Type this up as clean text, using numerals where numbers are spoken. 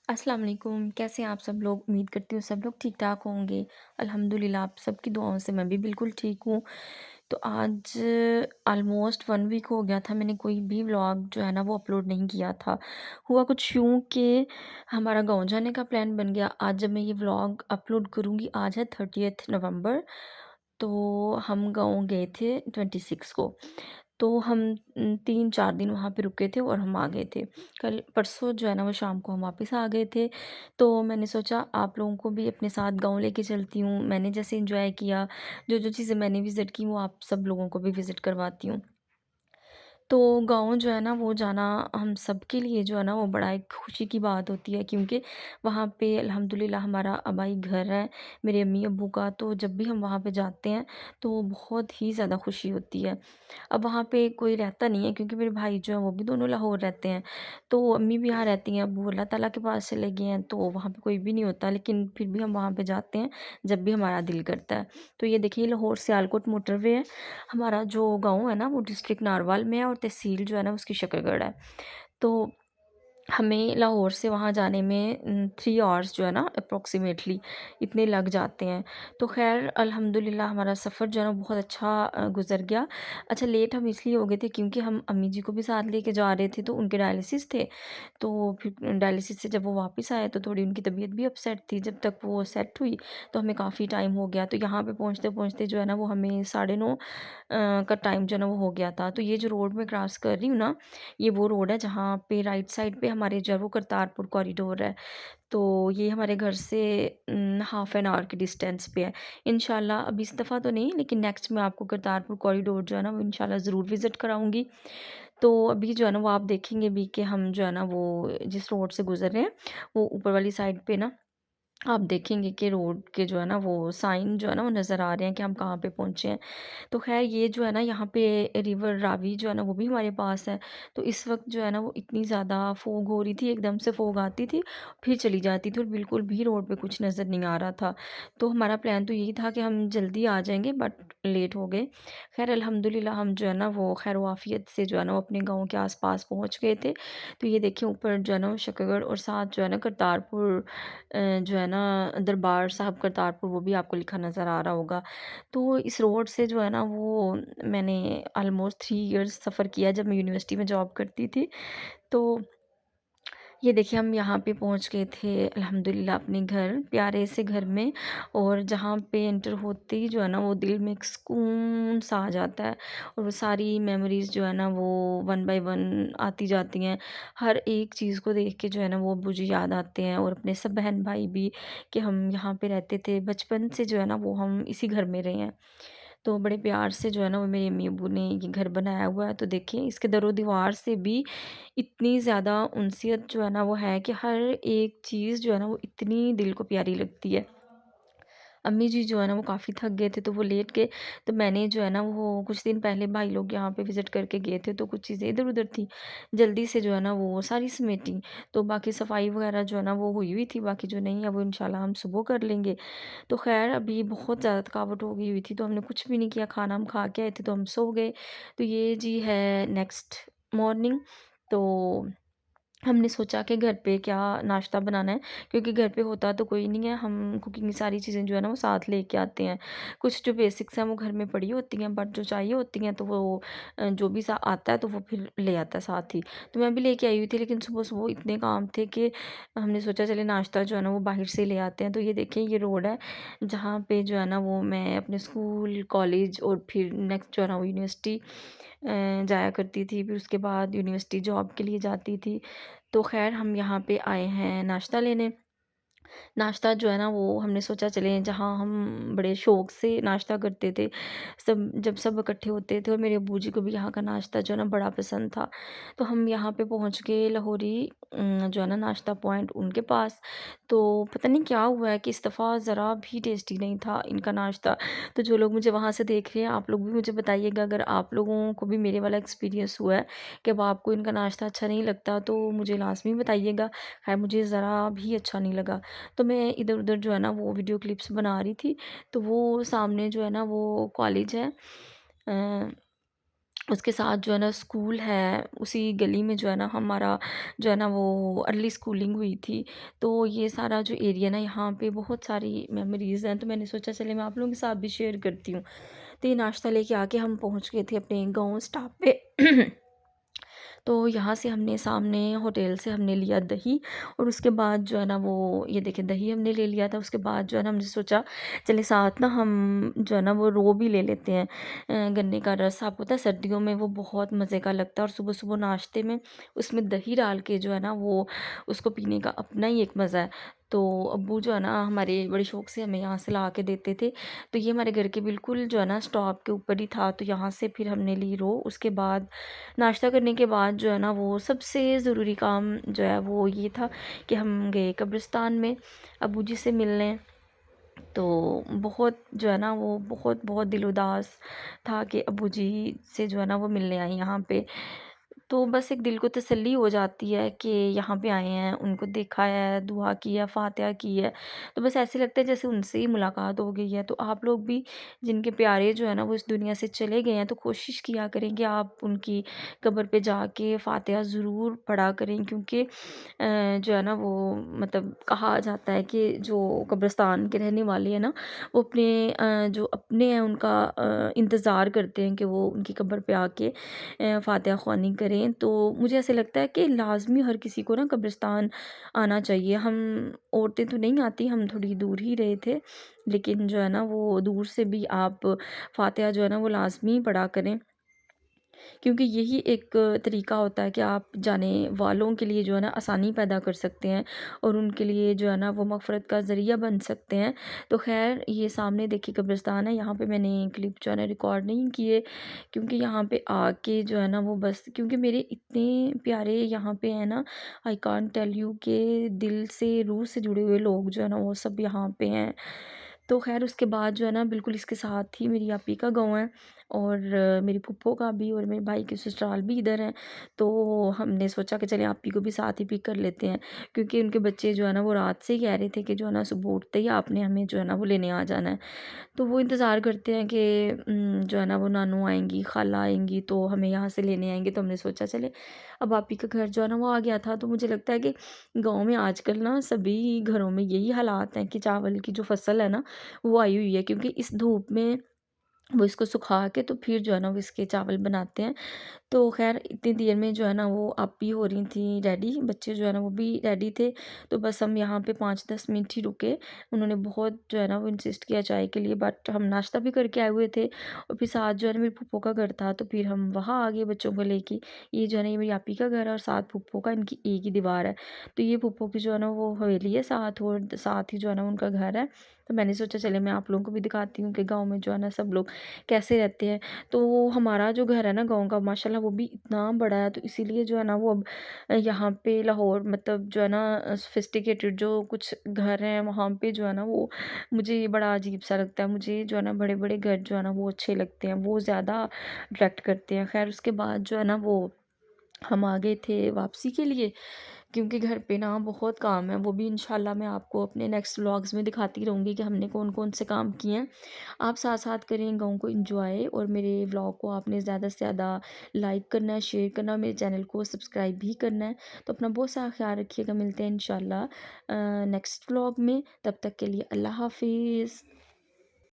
अस्सलाम वालेकुम, कैसे हैं आप सब लोग? उम्मीद करती हूँ सब लोग ठीक-ठाक होंगे। अल्हम्दुलिल्लाह आप सबकी दुआओं से मैं भी बिल्कुल ठीक हूँ। तो आज ऑलमोस्ट 1 वीक हो गया था मैंने कोई भी व्लॉग जो है ना वो अपलोड नहीं किया था। हुआ कुछ यूँ कि हमारा गाँव जाने का प्लान बन गया। आज जब मैं ये व्लॉग अपलोड करूँगी, आज है 30th नवंबर, तो हम गाँव गए थे 26 को। तो हम 3-4 दिन वहाँ पे रुके थे और हम आ गए थे। कल परसों जो है ना वो शाम को हम वापस आ गए थे। तो मैंने सोचा आप लोगों को भी अपने साथ गाँव लेके चलती हूँ। मैंने जैसे एन्जॉय किया, जो-जो चीज़ें मैंने विज़िट की वो आप सब लोगों को भी विज़िट करवाती हूँ। तो गाँव जो है ना वो जाना हम सबके लिए जो है ना वो बड़ा एक खुशी की बात होती है, क्योंकि वहाँ पे अल्हम्दुलिल्लाह हमारा आबाई घर है मेरे अम्मी-अब्बू का। तो जब भी हम वहाँ पे जाते हैं तो बहुत ही ज़्यादा खुशी होती है। अब वहाँ पे कोई रहता नहीं है, क्योंकि मेरे भाई जो हैं वो भी दोनों लाहौर रहते हैं। तो अम्मी भी यहाँ रहती हैं, अब्बू अल्लाह ताला के पास चले गए हैं, तो वहाँ पे कोई भी नहीं होता, लेकिन फिर भी हम वहाँ पे जाते हैं जब भी हमारा दिल करता है। तो ये देखिए लाहौर सियालकोट मोटरवे है। हमारा जो गाँव है ना वो डिस्ट्रिक्ट नारवल में है और तहसील जो है ना उसकी शकरगढ़ है। तो हमें लाहौर से वहाँ जाने में 3 आवर्स जो है ना अप्रॉक्सिमेटली इतने लग जाते हैं। तो ख़ैर अल्हम्दुलिल्लाह हमारा सफ़र जो है ना बहुत अच्छा गुज़र गया। अच्छा, लेट हम इसलिए हो गए थे क्योंकि हम अम्मी जी को भी साथ लेके जा रहे थे, तो उनके डायलिसिस थे। तो फिर डायलिसिस से जब वो वापस आए तो थोड़ी उनकी तबीयत भी अपसेट थी। जब तक वो सेट हुई तो हमें काफ़ी टाइम हो गया। तो यहाँ पे पहुँचते-पहुँचते जो है ना वो हमें 9:30 का टाइम जो है ना वो हो गया था। तो ये जो रोड मैं क्रॉस कर रही हूँ ना, ये वो रोड है जहाँ पे राइट साइड पे हमारे जो है वो करतारपुर कॉरिडोर है। तो ये हमारे घर से हाफ़ एन आवर की डिस्टेंस पे है। इंशाल्लाह अब इस दफ़ा तो नहीं, लेकिन नेक्स्ट मैं आपको करतारपुर कॉरिडोर जो है ना वो इंशाल्लाह ज़रूर विज़िट कराऊँगी। तो अभी जो है ना वो आप देखेंगे भी कि हम जो है ना वो जिस रोड से गुज़र रहे हैं, वो ऊपर वाली साइड पे ना आप देखेंगे कि रोड के जो है ना वो साइन जो है ना वो नज़र आ रहे हैं कि हम कहाँ पे पहुँचे हैं। तो ख़ैर ये जो है ना यहाँ पे रिवर रावी जो है ना वो भी हमारे पास है। तो इस वक़्त जो है ना वो इतनी ज़्यादा फ़ॉग हो रही थी, एकदम से फ़ॉग आती थी, फिर चली जाती थी और बिल्कुल भी रोड पे कुछ नज़र नहीं आ रहा था। तो हमारा प्लान तो यही था कि हम जल्दी आ जाएँगे, बट लेट हो गए। ख़ैर अल्हम्दुलिल्लाह हम जो है ना वो खैर-ओ-आफ़ियत से जो है ना वो अपने गाँव के आस-पास पहुँच गए थे। तो ये देखिए ऊपर जो है ना वो शकरगढ़ और साथ जो है ना करतारपुर जो है ना दरबार साहब करतारपुर वो भी आपको लिखा नज़र आ रहा होगा। तो इस रोड से जो है ना वो मैंने ऑलमोस्ट 3 इयर्स सफ़र किया जब मैं यूनिवर्सिटी में जॉब करती थी। तो ये देखिए हम यहाँ पे पहुँच गए थे अल्हम्दुलिल्लाह अपने घर, प्यारे से घर में। और जहाँ पे एंटर होते ही जो है ना वो दिल में एक सुकून सा आ जाता है, और वो सारी मेमोरीज़ जो है ना वो वन बाय वन आती जाती हैं। हर एक चीज़ को देख के जो है ना वो मुझे याद आते हैं, और अपने सब बहन-भाई भी, कि हम यहाँ पे रहते थे। बचपन से जो है ना वो हम इसी घर में रहे हैं। तो बड़े प्यार से जो है ना वो मेरे अम्मी-अब्बू ने ये घर बनाया हुआ है। तो देखिए इसके दरो-दीवार से भी इतनी ज़्यादा उनसियत जो है ना वो है कि हर एक चीज़ जो है ना वो इतनी दिल को प्यारी लगती है। अम्मी जी जो है ना वो काफ़ी थक गए थे तो वो लेट गए। तो मैंने जो है ना वो कुछ दिन पहले भाई लोग यहाँ पे विज़िट करके गए थे, तो कुछ चीज़ें इधर-उधर थी। जल्दी से जो है ना वो सारी समेटी। तो बाकी सफाई वगैरह जो है ना वो हुई हुई थी, बाकी जो नहीं है वो इंशाल्लाह हम सुबह कर लेंगे। तो ख़ैर अभी बहुत ज़्यादा थकावट हो गई हुई थी, तो हमने कुछ भी नहीं किया, खाना हम खा के आए थे तो हम सो गए। तो ये जी है नेक्स्ट मॉर्निंग। तो हमने सोचा कि घर पे क्या नाश्ता बनाना है, क्योंकि घर पे होता तो कोई नहीं है, हम कुकिंग की सारी चीज़ें जो है ना वो साथ लेके आते हैं। कुछ जो बेसिक्स हैं वो घर में पड़ी होती हैं, बट जो चाहिए होती हैं तो वो जो भी सा आता है तो वो फिर ले आता है साथ ही। तो मैं भी लेके आई हुई थी, लेकिन सुबह-सुबह इतने काम थे कि हमने सोचा चले नाश्ता जो है ना वो बाहर से ले आते हैं। तो ये देखिए ये रोड है जहाँ पे जो है ना वो मैं अपने स्कूल, कॉलेज और फिर नेक्स्ट जो है ना वो यूनिवर्सिटी जाया करती थी। फिर उसके बाद यूनिवर्सिटी जॉब के लिए जाती थी। तो ख़ैर हम यहाँ पे आए हैं नाश्ता लेने। नाश्ता जो है ना वो हमने सोचा चलें जहाँ हम बड़े शौक़ से नाश्ता करते थे, सब इकट्ठे होते थे, और मेरे अब्बू जी को भी यहाँ का नाश्ता जो है ना बड़ा पसंद था। तो हम यहाँ पे पहुँच गए लाहौरी जो है ना नाश्ता पॉइंट उनके पास। तो पता नहीं क्या हुआ है कि इस दफ़ा ज़रा भी टेस्टी नहीं था इनका नाश्ता। तो जो लोग मुझे वहाँ से देख रहे हैं, आप लोग भी मुझे बताइएगा अगर आप लोगों को भी मेरे वाला एक्सपीरियंस हुआ है कि अब आपको इनका नाश्ता अच्छा नहीं लगता, तो मुझे लाज़मी बताइएगा। ख़ैर मुझे ज़रा भी अच्छा नहीं लगा। तो मैं इधर-उधर जो है ना वो वीडियो क्लिप्स बना रही थी। तो वो सामने जो है ना वो कॉलेज है, उसके साथ जो है ना स्कूल है, उसी गली में जो है ना हमारा जो है ना वो अर्ली स्कूलिंग हुई थी। तो ये सारा जो एरिया ना यहाँ पे बहुत सारी मेमोरीज़ हैं, तो मैंने सोचा चलिए मैं आप लोगों के साथ भी शेयर करती हूँ। तो ये नाश्ता लेके आके हम पहुँच गए थे अपने गाँव स्टॉप पे। तो यहाँ से हमने सामने होटल से हमने लिया दही, और उसके बाद जो है ना वो ये देखिए दही हमने ले लिया था। उसके बाद जो है ना हमने सोचा चलिए साथ ना हम जो है ना वो रो भी ले लेते हैं। गन्ने का रस आपको पता है सर्दियों में वो बहुत मज़े का लगता है, और सुबह-सुबह नाश्ते में उसमें दही डाल के जो है ना वो उसको पीने का अपना ही एक मज़ा है। तो अब्बू जो है ना हमारे बड़े शौक से हमें यहाँ से ला के देते थे। तो ये हमारे घर के बिल्कुल जो है ना स्टॉप के ऊपर ही था, तो यहाँ से फिर हमने ली रो। उसके बाद नाश्ता करने के बाद जो है ना वो सबसे ज़रूरी काम जो है वो ये था कि हम गए कब्रिस्तान में अबू जी से मिलने। तो बहुत जो है ना वो बहुत बहुत दिल उदास था कि अबू जी से जो है ना वो मिलने आई यहाँ पे। तो बस एक दिल को तसल्ली हो जाती है कि यहाँ पे आए हैं, उनको देखा है, दुआ की है, फ़ातिहा की है, तो बस ऐसे लगता है जैसे उनसे ही मुलाकात हो गई है। तो आप लोग भी जिनके प्यारे जो है ना वो इस दुनिया से चले गए हैं, तो कोशिश किया करें कि आप उनकी कब्र पे जाके फ़ातिहा ज़रूर पढ़ा करें, क्योंकि जो है ना वो मतलब कहा जाता है कि जो कब्रिस्तान के रहने वाले हैं ना, वो अपने जो अपने हैं उनका इंतज़ार करते हैं कि वो उनकी कब्र पे आके फ़ातिहा ख़्वानी करें। तो मुझे ऐसे लगता है कि लाज़मी हर किसी को ना कब्रिस्तान आना चाहिए। हम औरतें तो नहीं आती, हम थोड़ी दूर ही रहे थे, लेकिन जो है ना वो दूर से भी आप फ़ातिहा जो है ना वो लाज़मी पढ़ा करें। क्योंकि यही एक तरीका होता है कि आप जाने वालों के लिए जो है ना आसानी पैदा कर सकते हैं, और उनके लिए जो है ना वो मग़फ़िरत का ज़रिया बन सकते हैं। तो ख़ैर ये सामने देखिए कब्रिस्तान है, यहाँ पे मैंने क्लिप जो है ना रिकॉर्ड नहीं किए, क्योंकि यहाँ पे आके जो है ना वो बस क्योंकि मेरे इतने प्यारे यहाँ पे हैं ना, आई कांट टेल यू के दिल से रूह से जुड़े हुए लोग जो है ना वो सब यहाँ पे हैं। तो ख़ैर उसके बाद जो है ना बिल्कुल इसके साथ ही मेरी आपी का गाँव है, और मेरी फूफो का भी, और मेरे भाई के ससुराल भी इधर हैं। तो हमने सोचा कि चलें आपी को भी साथ ही पिक कर लेते हैं, क्योंकि उनके बच्चे जो है ना वो रात से ही कह रहे थे कि जो है ना सुबह उठते ही आपने हमें जो है ना वो लेने आ जाना है। तो वो इंतज़ार करते हैं कि जो है ना वो नानू आएँगी, खाला आएँगी तो हमें यहाँ से लेने आएँगे। तो हमने सोचा चले, अब आप ही का घर जो है ना वो आ गया था, तो मुझे लगता है कि गाँव में आजकल ना सभी घरों में यही हालात हैं कि चावल की जो फ़सल है ना वो आई हुई है, क्योंकि इस धूप में वो इसको सुखा के तो फिर जो है ना वो इसके चावल बनाते हैं। तो ख़ैर इतनी देर में जो है ना वो आप्पी हो रही थी रेडी, बच्चे जो है ना वो भी रेडी थे। तो बस हम यहाँ पे 5-10 मिनट ही रुके। उन्होंने बहुत जो है ना वो इंसिस्ट किया चाय के लिए, बट हम नाश्ता भी करके आए हुए थे, और फिर साथ जो है ना मेरी फूफो का घर था, तो फिर हम वहाँ आ गए बच्चों को लेके। ये जो है ना ये मेरी आप्पी का घर है, और साथ फूफो का, इनकी एक ही दीवार है। तो ये फूफो की जो है ना वो हवेली है साथ, और साथ ही जो है ना उनका घर है। तो मैंने सोचा चले मैं आप लोगों को भी दिखाती हूँ कि गाँव में जो है ना सब लोग कैसे रहते हैं। तो हमारा जो घर है ना गाँव का माशाल्लाह वो भी इतना बड़ा है, तो इसीलिए जो है ना वो अब यहाँ पे लाहौर मतलब जो है ना सोफिस्टिकेटेड जो कुछ घर हैं वहाँ पे जो है ना वो मुझे बड़ा अजीब सा लगता है। मुझे जो है ना बड़े बड़े घर जो है ना वो अच्छे लगते हैं, वो ज़्यादा अट्रैक्ट करते हैं। खैर उसके बाद जो है ना वो हम आ गए थे वापसी के लिए, क्योंकि घर पे ना बहुत काम है। वो भी इंशाल्लाह मैं आपको अपने नेक्स्ट व्लॉग्स में दिखाती रहूँगी कि हमने कौन-कौन से काम किए हैं। आप साथ-साथ करें गाँव को एन्जॉय, और मेरे व्लॉग को आपने ज़्यादा से ज़्यादा लाइक करना है, शेयर करना है, मेरे चैनल को सब्सक्राइब भी करना है। तो अपना बहुत सारा ख़्याल रखिएगा, मिलते हैं इंशाल्लाह नेक्स्ट व्लॉग में। तब तक के लिए अल्लाह हाफ़िज़।